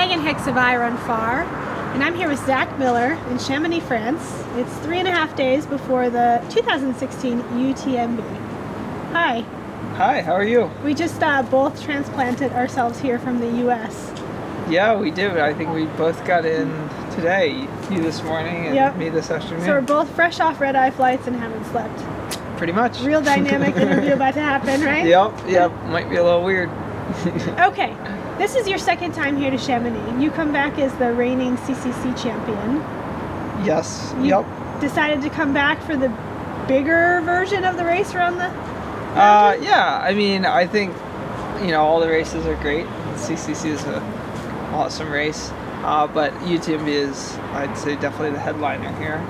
Megan Hicks of I Run Far, and I'm here with Zach Miller in Chamonix, France. It's 3.5 days before the 2016 UTMB. Hi. Hi, how are you? We just both transplanted ourselves here from the U.S. Yeah, we did. I think we both got in today. You this morning and me this afternoon. So we're both fresh off red-eye flights and haven't slept. Pretty much. Real dynamic interview about to happen, right? Yep. Might be a little weird. Okay. This is your second time here to Chamonix. You come back as the reigning CCC champion. Yes. You decided to come back for the bigger version of the race around the mountain? Yeah, I mean, I think, all the races are great. CCC is an awesome race. But UTMB is, I'd say, definitely the headliner here.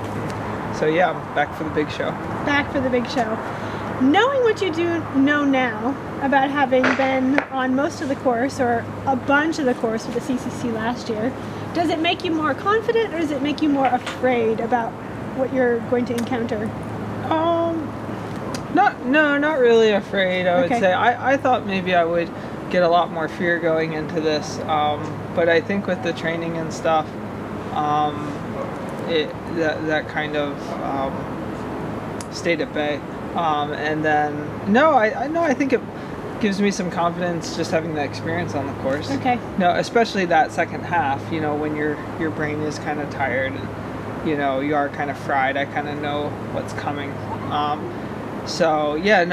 So yeah, I'm back for the big show. Back for the big show. Knowing what you do know now about having been on most of the course or a bunch of the course for the CCC last year, does it make you more confident or does it make you more afraid about what you're going to encounter? Not really afraid, I would say. I thought maybe I would get a lot more fear going into this, but I think with the training and stuff, that kind of stayed at bay. And then I think it gives me some confidence just having the experience on the course. Okay. No, especially that second half, when your brain is kind of tired and you are kind of fried. I kind of know what's coming. So yeah,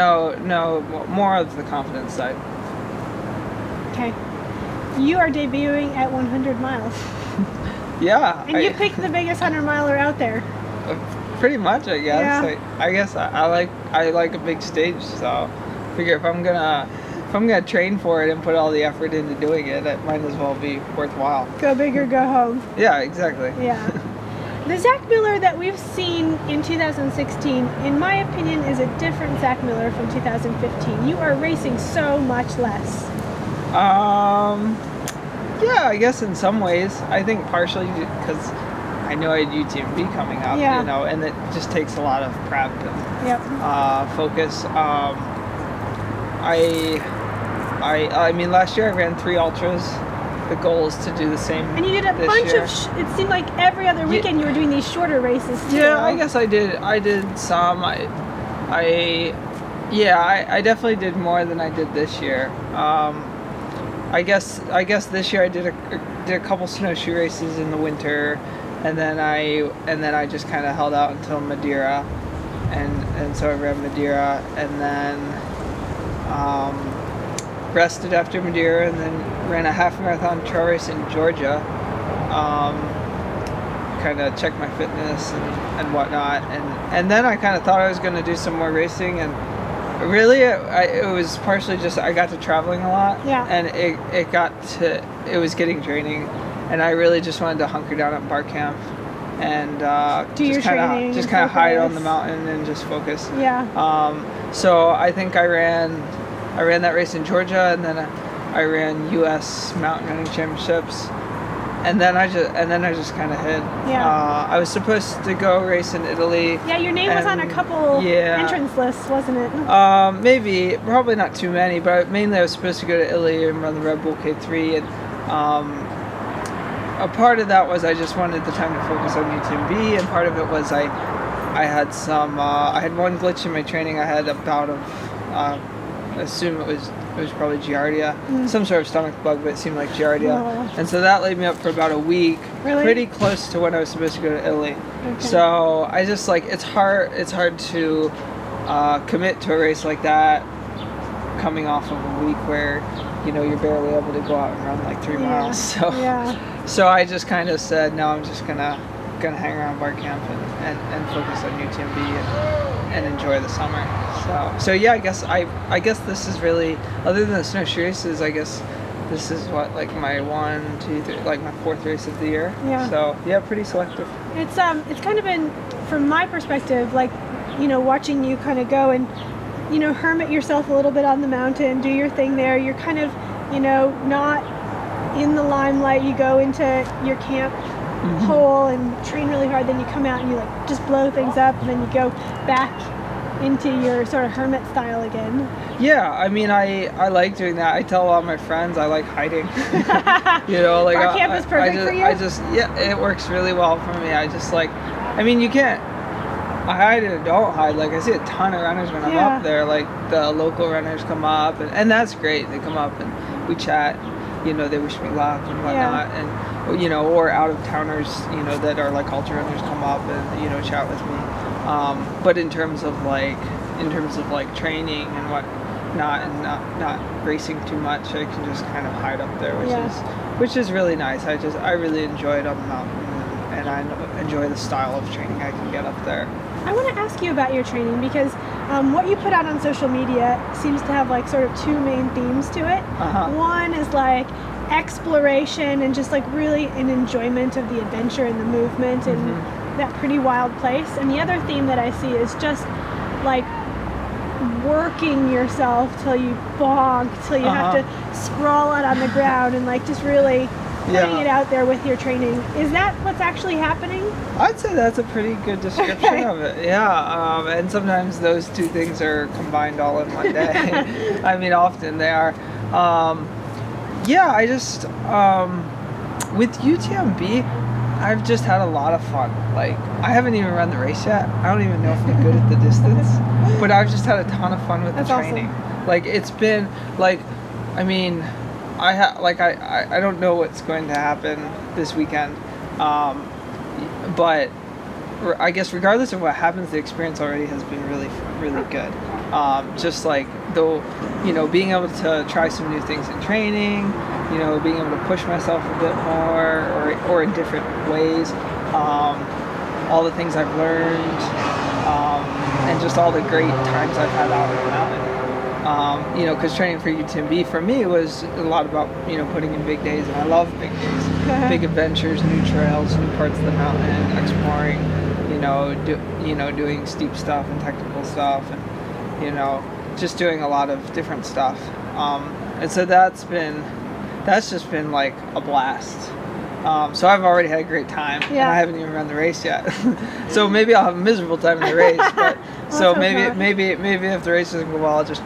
more of the confidence side. Okay. You are debuting at 100 miles. Yeah. And you picked the biggest 100-miler out there. Pretty much, I guess. Yeah. I guess I like a big stage, so I figure if I'm gonna train for it and put all the effort into doing it, it might as well be worthwhile. Go big or go home. Yeah, exactly. Yeah. The Zach Miller that we've seen in 2016, in my opinion, is a different Zach Miller from 2015. You are racing so much less. Yeah, I guess in some ways. I think partially because I know I had UTMB coming up, and it just takes a lot of prep and focus. I mean, last year I ran 3 ultras. The goal is to do the same. And you did a bunch of. It seemed like every other weekend you were doing these shorter races too. Yeah, I guess I did. I did some. I definitely did more than I did this year. I guess this year I did a couple snowshoe races in the winter, and then I just kind of held out until Madeira, and so I ran Madeira, and then rested after Madeira, and then ran a half marathon trail race in Georgia. Kind of checked my fitness and whatnot, and then I kind of thought I was going to do some more racing, and really it was partially just I got to traveling a lot, and it was getting draining, and I really just wanted to hunker down at bar camp and just kind of hide on the mountain and just focus. So I think I ran that race in Georgia, and then I ran U.S. mountain running championships, and then I just kind of hid. I was supposed to go race in Italy. Yeah, your name was on a couple entrance lists, wasn't it? Maybe, probably not too many, but mainly I was supposed to go to Italy and run the Red Bull K3, and a part of that was I just wanted the time to focus on UTMB, and part of it was I had some I had one glitch in my training. I had a bout of I assume it was probably Giardia, some sort of stomach bug, but it seemed like Giardia. And so that laid me up for about a week, pretty close to when I was supposed to go to Italy. So I just it's hard to commit to a race like that coming off of a week where you're barely able to go out and run 3 miles. So I just kind of said, no, I'm just gonna hang around bar camp and focus on UTMB and enjoy the summer. So yeah, I guess this is really, other than the snowshoe races, I guess this is my 1, 2, 3, my 4th race of the year. So yeah, pretty selective. It's kind of been, from my perspective, watching you kind of go and hermit yourself a little bit on the mountain, do your thing there. You're kind of not in the limelight. You go into your camp hole and train really hard, then you come out and you just blow things up, and then you go back into your sort of hermit style again. Yeah, I mean, I like doing that. I tell a lot of my friends I like hiding. You know, like Bar camp is perfect for you? yeah, it works really well for me. I just like, I mean, you can't. I hide and don't hide. Like I see a ton of runners when I'm Yeah. up there. Like the local runners come up, and that's great. They come up and we chat. You know, they wish me luck and whatnot, and you know, or out of towners, you know, that are like ultra runners come up and, you know, chat with me. But in terms of like training and whatnot, and not racing too much, I can just kind of hide up there, which is really nice. I really enjoy it on the mountain, and I enjoy the style of training I can get up there. I want to ask you about your training because what you put out on social media seems to have like sort of two main themes to it. One is like exploration and just like really an enjoyment of the adventure and the movement and that pretty wild place. And the other theme that I see is just like working yourself till you bonk, till you have to sprawl out on the ground and like just really putting it out there with your training. Is that what's actually happening? I'd say that's a pretty good description of it. Yeah, and sometimes those two things are combined all in one day. I mean, often they are. Yeah, I just with UTMB, I've just had a lot of fun. Like, I haven't even run the race yet. I don't even know if I'm good at the distance, but I've just had a ton of fun with the training. Awesome. Like, it's been like, I mean, I don't know what's going to happen this weekend, but I guess regardless of what happens, the experience already has been really good. Just like, though, you know, being able to try some new things in training, you know, being able to push myself a bit more or in different ways, all the things I've learned, and just all the great times I've had out on the mountain. You know, because training for UTMB for me was a lot about, you know, putting in big days, and I love big days, big adventures, new trails, new parts of the mountain, exploring, doing steep stuff and technical stuff, and, you know, just doing a lot of different stuff. And so that's just been like a blast. So I've already had a great time, and I haven't even run the race yet. So maybe I'll have a miserable time in the race. But so maybe if the race doesn't go well, I'll just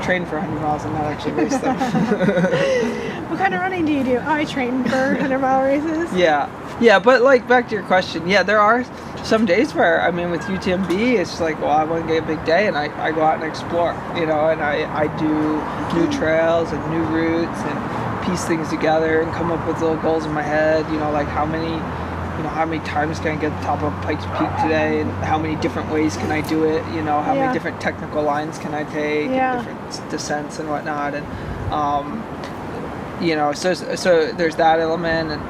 train for 100 miles and not actually race them. What kind of running do you do? Oh, I train for 100-mile races. Yeah, but like back to your question, yeah, there are some days where, I mean, with UTMB, it's like, well, I want to get a big day, and I go out and explore, you know, and I do new trails and new routes and piece things together and come up with little goals in my head, you know, like how many times can I get to the top of Pikes Peak today, and how many different ways can I do it, you know, how many different technical lines can I take, and different descents and whatnot, and you know, so there's that element, and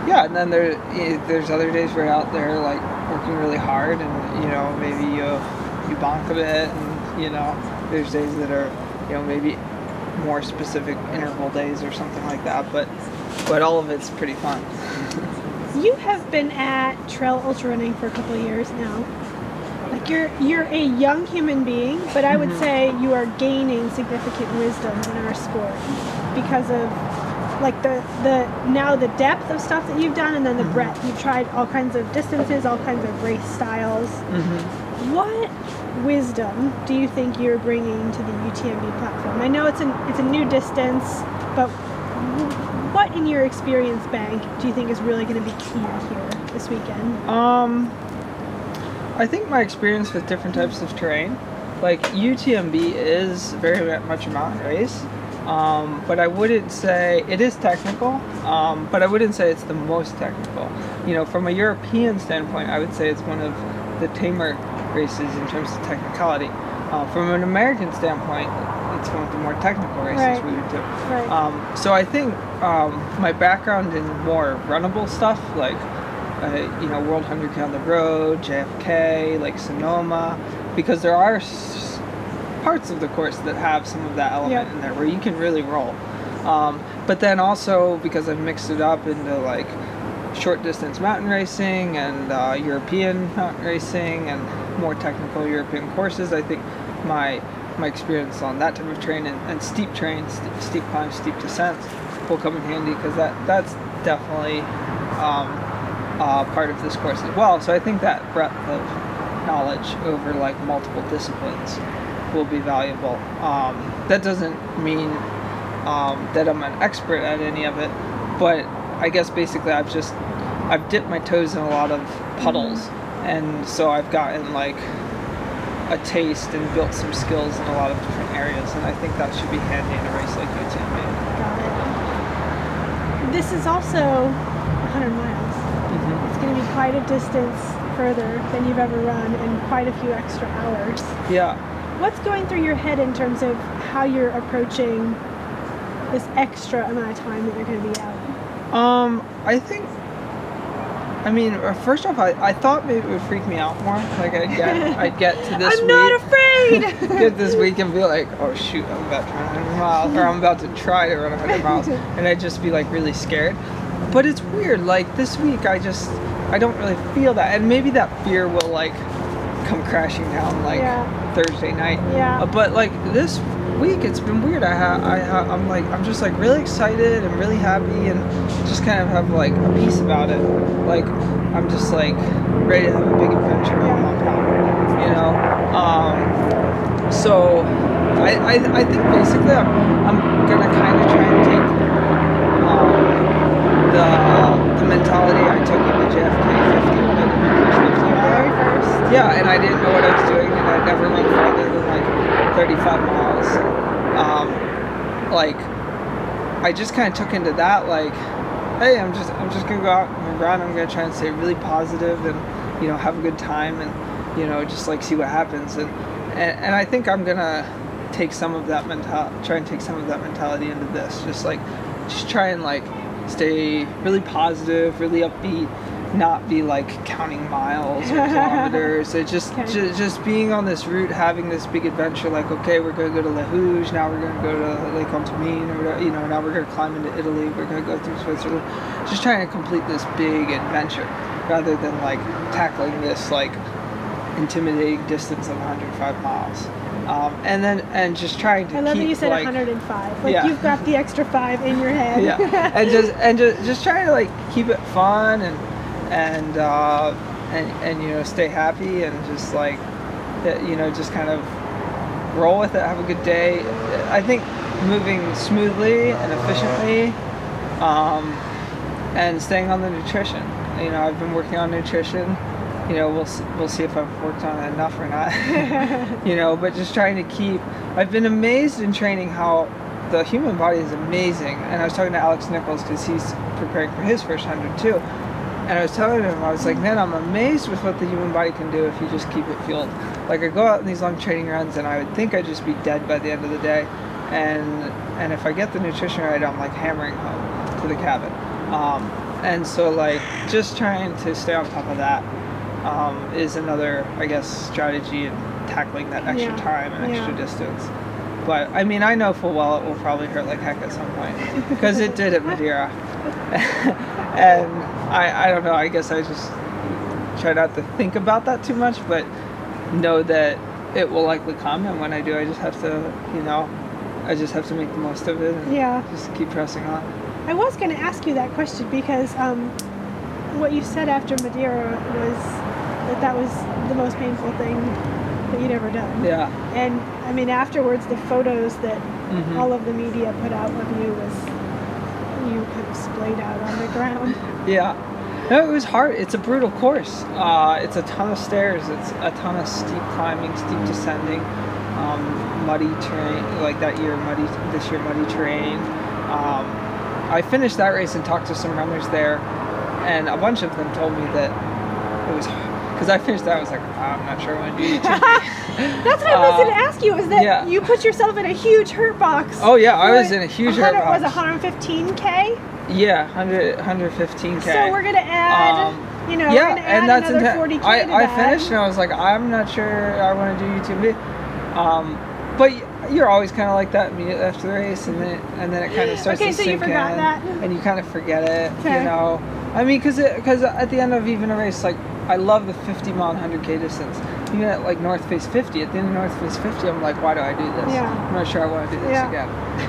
and then there's other days where you're out there like working really hard, and, you know, maybe you bonk a bit, and, you know, there's days that are, you know, maybe more specific interval days or something like that, but all of it's pretty fun. You have been at trail ultra running for a couple of years now. Like, you're a young human being, but I would say you are gaining significant wisdom in our sport because of like the depth of stuff that you've done, and then the breadth. You've tried all kinds of distances, all kinds of race styles. What wisdom do you think you're bringing to the UTMB platform? I know it's a new distance, but what in your experience bank do you think is really going to be key here this weekend? I think my experience with different types of terrain, like UTMB is very much a mountain race, but I wouldn't say it is technical, but I wouldn't say it's the most technical. You know, from a European standpoint, I would say it's one of the tamer races in terms of technicality. From an American standpoint, it's one of the more technical races we would do. So I think my background in more runnable stuff, like you know, World 100K on the road, JFK, like Sonoma, because there are parts of the course that have some of that element in there where you can really roll. But then also, because I've mixed it up into like short distance mountain racing and European mountain racing and more technical European courses, I think my experience on that type of terrain and steep terrain, steep climbs, steep descents will come in handy, because that's definitely part of this course as well. So I think that breadth of knowledge over like multiple disciplines will be valuable. That doesn't mean that I'm an expert at any of it, but I guess basically I've dipped my toes in a lot of puddles, and so I've gotten like a taste and built some skills in a lot of different areas, and I think that should be handy in a race like UTMB. Got it. This is also 100 miles. It's going to be quite a distance further than you've ever run, and quite a few extra hours. Yeah. What's going through your head in terms of how you're approaching this extra amount of time that you're going to be out? I mean, first off, I thought maybe it would freak me out more. Like I'd get to this I'm week. not afraid! Get this week and be like, oh shoot, I'm about to run 100 miles, or I'm about to try to run 100 miles, and I'd just be like really scared. But it's weird. Like this week, I don't really feel that, and maybe that fear will like come crashing down like Thursday night. Yeah. But like this week, it's been weird. I'm just like really excited and really happy, and just kind of have like a peace about it. Like I'm just like ready to have a big adventure when I'm on top, you know. So I think basically I'm gonna kind of try and take the mentality I took in the JFK 50 when I did my first 50 mile. Very first. Yeah, and I didn't know what I was doing, and I'd never run farther than like 35 miles. Like I just kind of took into that like, hey, I'm just gonna go out and run. I'm gonna try and stay really positive and, you know, have a good time, and, you know, just like see what happens, and I think I'm gonna take some of that mentality into this. Just try and like stay really positive, really upbeat, not be like counting miles or kilometers. It just being on this route, having this big adventure. Like, okay, we're gonna go to La Houge, now we're gonna go to Lake Contamine, or whatever, you know, now we're gonna climb into Italy, we're gonna go through Switzerland. Just trying to complete this big adventure rather than like tackling this like intimidating distance of 105 miles. And just trying to I love keep, that you said like, 105. Like you've got the extra 5 in your head. Yeah, and just trying to like keep it fun and you know, stay happy, and just like, you know, just kind of roll with it, have a good day. I think moving smoothly and efficiently, and staying on the nutrition. You know, I've been working on nutrition. You know, we'll see if I've worked on it enough or not. You know, but just trying to keep. I've been amazed in training how the human body is amazing. And I was talking to Alex Nichols because he's preparing for his first 100 too. And I was telling him, I was like, man, I'm amazed with what the human body can do if you just keep it fueled. Like I go out in these long training runs, and I would think I'd just be dead by the end of the day. And if I get the nutrition right, I'm like hammering home to the cabin. And so like just trying to stay on top of that is another, I guess, strategy in tackling that extra time and extra distance. But I mean, I know full well it will probably hurt like heck at some point, because it did at Madeira. And I don't know, I guess I just try not to think about that too much, but know that it will likely come, and when I do, I just have to, you know, make the most of it, and just keep pressing on. I was going to ask you that question because what you said after Madeira was that was the most painful thing that you'd ever done. Yeah. And I mean, afterwards, the photos that all of the media put out of you was you kind of splayed out on the ground. Yeah. No, it was hard. It's a brutal course. It's a ton of stairs. It's a ton of steep climbing, steep descending, muddy terrain. Like this year, muddy terrain. I finished that race and talked to some runners there, and a bunch of them told me that it was, because I finished that, I was like, I'm not sure I want to do UTMB. That's what I was going to ask you, is that you put yourself in a huge hurt box. Oh yeah, I was in a huge hurt box. Was 115K? Yeah, 115K. So we're going to add, you know, yeah, we're gonna add and that's another 40K to that. I finished and I was like, I'm not sure I want to do UTMB. But you're always kind of like that immediately after the race, and then it kind of starts to sink in. Okay, so you forgot that? And you kind of forget it, you know. I mean, because at the end of even a race, like, I love the 50 mile and 100K distance. Even at like North Face 50, at the end of North Face 50, I'm like, why do I do this? Yeah. I'm not sure I want to do this again.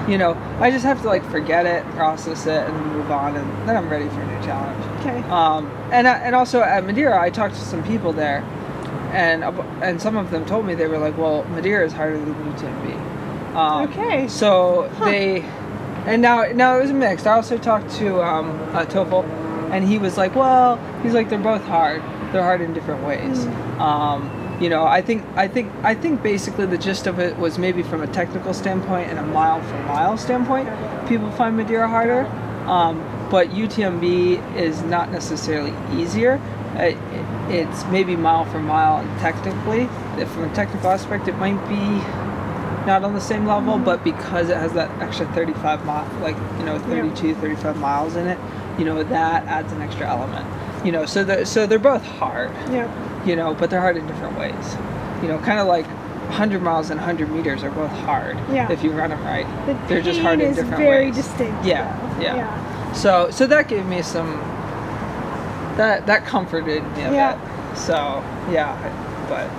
You know, I just have to like forget it, process it, and move on, and then I'm ready for a new challenge. Okay. And also at Madeira, I talked to some people there and some of them told me, they were like, well, Madeira is harder than UTMB. Okay. So and now it was mixed. I also talked to Tofel, and he was like, well, he's like, they're both hard. They're hard in different ways. I think basically the gist of it was maybe from a technical standpoint and a mile for mile standpoint, people find Madeira harder. But UTMB is not necessarily easier. It's maybe mile for mile, and technically, from a technical aspect, it might be not on the same level, but because it has that extra 35 mile, 32, 35 miles in it, that adds an extra element. So they're both hard. Yeah. But they're hard in different ways. Kind of like 100 miles and 100 meters are both hard. Yeah. If you run them right. They're just hard in different ways. Very distinct. Yeah. So that gave me some. That comforted me a bit. So yeah, but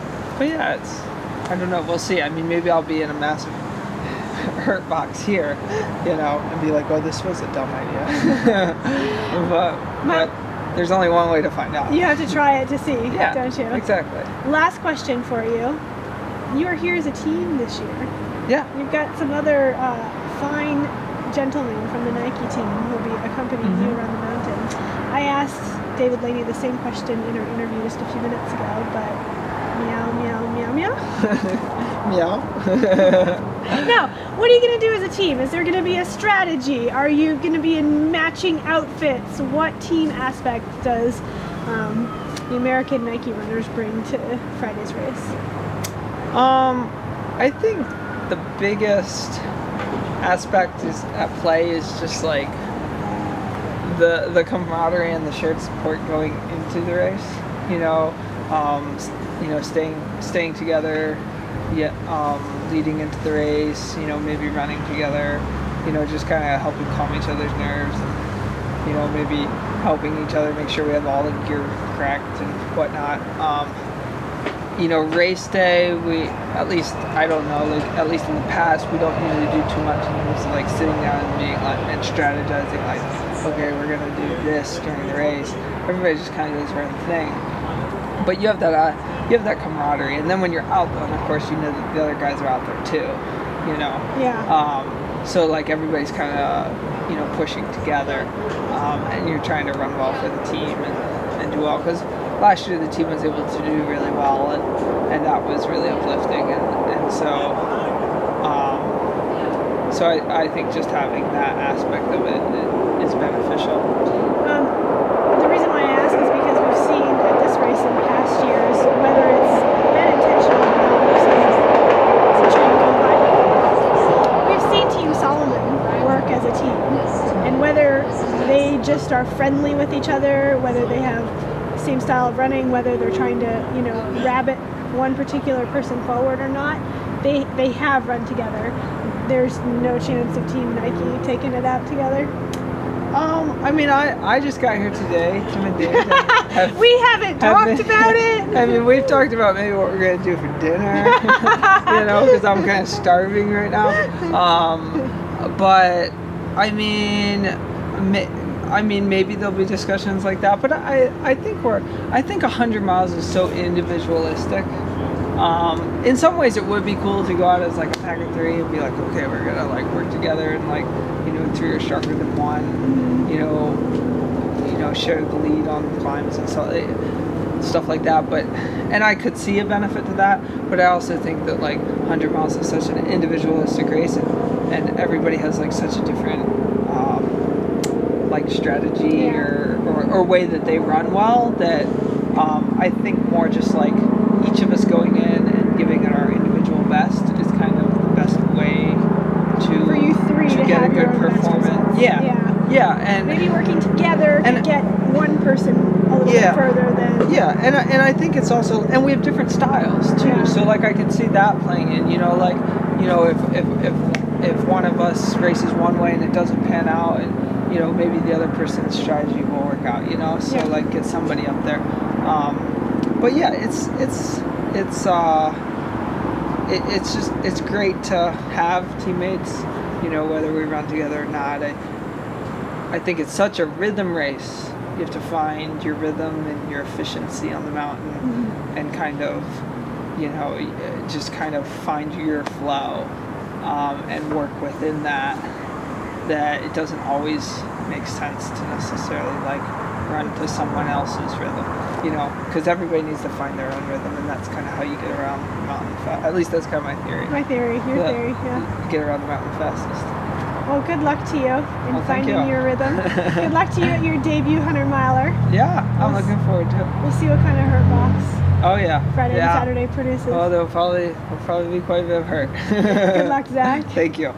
yeah, it's, I don't know. We'll see. I mean, maybe I'll be in a massive hurt box here, and be like, oh, this was a dumb idea. but there's only one way to find out. You have to try it to see, don't you? Exactly. Last question for you. You are here as a team this year. Yeah. You've got some other fine gentlemen from the Nike team who will be accompanying you around the mountains. I asked David Laney the same question in our interview just a few minutes ago, but meow, meow, meow, meow. Meow. Now, what are you going to do as a team? Is there going to be a strategy? Are you going to be in matching outfits? What team aspect does the American Nike runners bring to Friday's race? I think the biggest aspect is at play is just like the camaraderie and the shared support going into the race. Staying together, leading into the race. Maybe running together. Just kind of helping calm each other's nerves, and maybe helping each other make sure we have all the gear correct and whatnot. Race day, at least in the past, we don't usually do too much in terms of like sitting down and being and strategizing like, okay, we're gonna do this during the race. Everybody just kind of does their own thing. But you have that camaraderie, and then when you're out though, and of course that the other guys are out there too. Yeah. So like everybody's kind of pushing together, and you're trying to run well for the team and do well, because last year the team was able to do really well, and that was really uplifting, and so I think just having that aspect of it is beneficial. The reason why I ask is because we've seen at this race in past years, whether it's been intentional or not, we've seen Team Solomon work as a team, and whether they just are friendly with each other, whether they have same style of running, whether they're trying to rabbit one particular person forward or not, they have run together. There's no chance of Team Nike taking it out together. I mean, I just got here today, Tim and Dave. We haven't talked about it. I mean, we've talked about maybe what we're gonna do for dinner, because I'm kind of starving right now. But I mean, maybe there'll be discussions like that. But I think 100 miles is so individualistic. In some ways, it would be cool to go out as like a pack of three and be like, okay, we're gonna like work together and like, three are sharper than one. Share the lead on climbs and stuff like that. And I could see a benefit to that. But I also think that like 100 miles is such an individualistic race, and everybody has like such a different like strategy or way that they run well, that I think more just like each of us going in and giving it our individual best is kind of the best way for you three to get have a good performance. Yeah, and maybe working together to get one person a little bit further than. Yeah, and I think it's also, and we have different styles too. Yeah. So like I can see that playing in. If one of us races one way and it doesn't pan out, and maybe the other person's strategy will work out. So like get somebody up there. But yeah, it's great to have teammates, whether we run together or not. I think it's such a rhythm race you have to find your rhythm and your efficiency on the mountain, and kind of, just kind of find your flow, and work within that. That it doesn't always make sense to necessarily like run to someone else's rhythm, because everybody needs to find their own rhythm, and that's kind of how you get around the mountain. At least that's kind of my theory. My theory, your theory, yeah. Get around the mountain fastest. Well, good luck to you in finding you. your rhythm. Good luck to you at your debut 100-miler. Yeah, I'm looking forward to it. We'll see what kind of hurt box Oh yeah. Friday and Saturday produces. Oh, there'll probably be quite a bit of hurt. Good luck, Zach. Thank you.